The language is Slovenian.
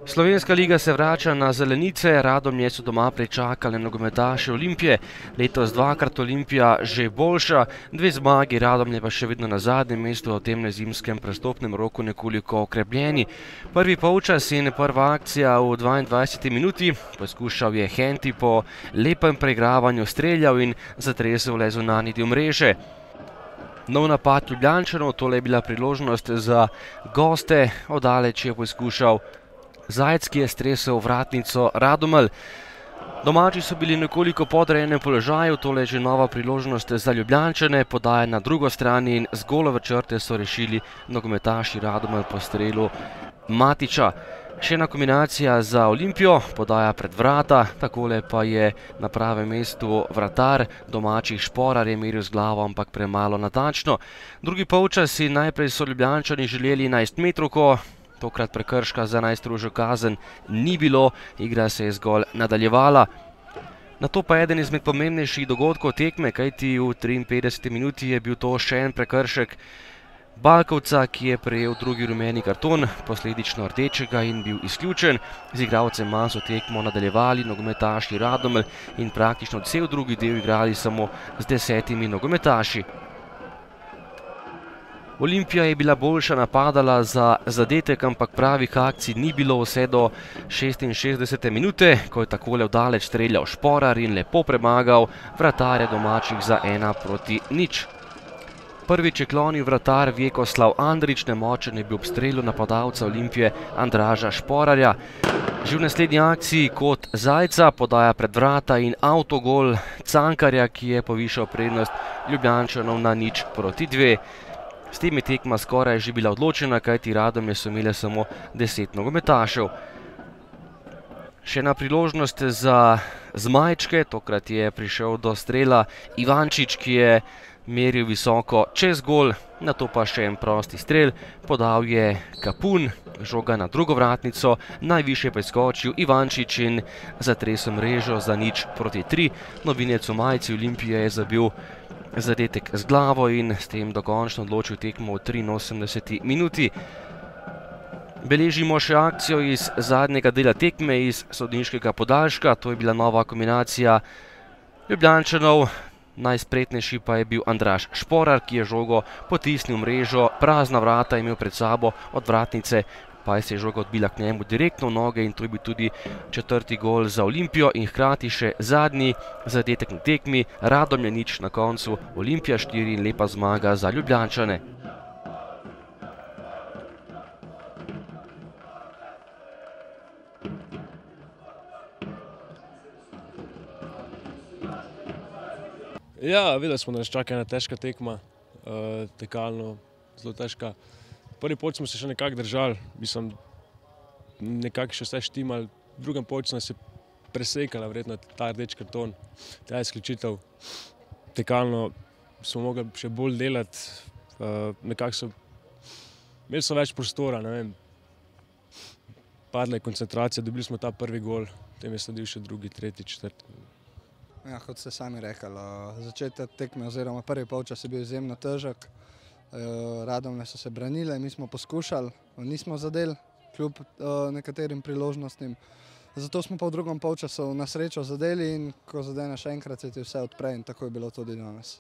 Slovenska liga se vrača na zelenice, Radomlje so doma pričakali nogometaše Olimpije. Letos dvakrat Olimpija že boljša, 2 zmagi, Radomlje pa še vedno na zadnjem mestu, v tem zimskem prestopnem roku nekoliko okrepljeni. Prvi polčas in prva akcija v 22. minuti. Poskušal je Henti po lepem preigravanju streljal in zatresel le zunanji del mreže. Nov napad Ljubljančanov, tole je bila priložnost za goste, oddaleč je poskušal Zajec, ki je stresel vratnico Radomelj. Domači so bili nekoliko podrejenem položaju, tole je že nova priložnost za Ljubljančane, podaja na drugo strani in z golove črte so rešili nogometaši Radomelj po strelu Matiča. Še ena kombinacija za Olimpijo, podaja pred vrata, takole pa je na pravem mestu vratar domačih Šporar, je meril z glavo, ampak premalo natančno. Drugi polčas in najprej so Ljubljančani želeli 11-metrovko, tokrat prekrška za najstrožjo kazen ni bilo, igra se je zgolj nadaljevala. Nato pa eden izmed pomembnejših dogodkov tekme, kajti v 53. minuti je bil to še en prekršek Balkovca, ki je prejel drugi rumeni karton, posledično rdečega in bil izključen. Z igralcem manj so tekmo nadaljevali nogometaši Radomelj in praktično cel drugi del igrali samo z 10 nogometaši. Olimpija je bila boljša, napadala za zadetek, ampak pravih akcij ni bilo vse do 66. minute, ko je takole vdaleč streljal Šporar in lepo premagal vratarja domačih za 1:0. Prvič je klonil vratar Vjekoslav Andrić, nemočen je bil ob strelu napadalca Olimpije Andraža Šporarja. Že v naslednji akciji kot Zajca podaja pred vrata in avtogol Cankarja, ki je povišal prednost Ljubljančanov na 0:2. S tem je tekma skoraj že bila odločena, kajti Radomlje so imele samo 10 nogometašev. Še ena priložnost za zmajčke, tokrat je prišel do strela Ivančič, ki je meril visoko čez gol, nato pa še en prosti strel, podal je Kapun, žoga na drugo vratnico, najvišje pa je skočil Ivančič in zatresel mrežo za 0:3. Novinec v majici Olimpije je zabil zadetek z glavo in s tem dokončno odločil tekmo v 83. minuti. Beležimo še akcijo iz zadnjega dela tekme, iz sodniškega podaljška, to je bila nova kombinacija Ljubljančanov. Najspretnejši pa je bil Andraž Šporar, ki je žogo potisnil v mrežo, prazna vrata je imel pred sabo, od vratnice pa se je žoga odbila k njemu direktno v noge in to je bil tudi 4. gol za Olimpijo in hkrati še zadnji zadetek na tekmi. Radomlje 0 na koncu, Olimpija 4 in lepa zmaga za Ljubljančane. Ja, videli smo, da nas čaka ena težka tekma, tekalno zelo težka. Prvi polčas smo se še nekako držali, mislim, nekako še vse štimali. V drugem polčasu nas je presekala verjetno ta rdeč karton, ta izključitev. Tekalno smo mogli še bolj delati, nekako so, imeli so več prostora, ne vem. Padla je koncentracija, dobili smo ta prvi gol, potem je sledil še drugi, tretji, četrti. Ja, kot ste sami rekli, začetek tekme oziroma prvi polčas je bil izjemno težek. Radomlje so se branile, mi smo poskušali, nismo zadeli kljub nekaterim priložnostim. Zato smo pa v drugem polčasu na srečo zadeli in ko zadeneš enkrat, se ti vse odpre in tako je bilo tudi danes.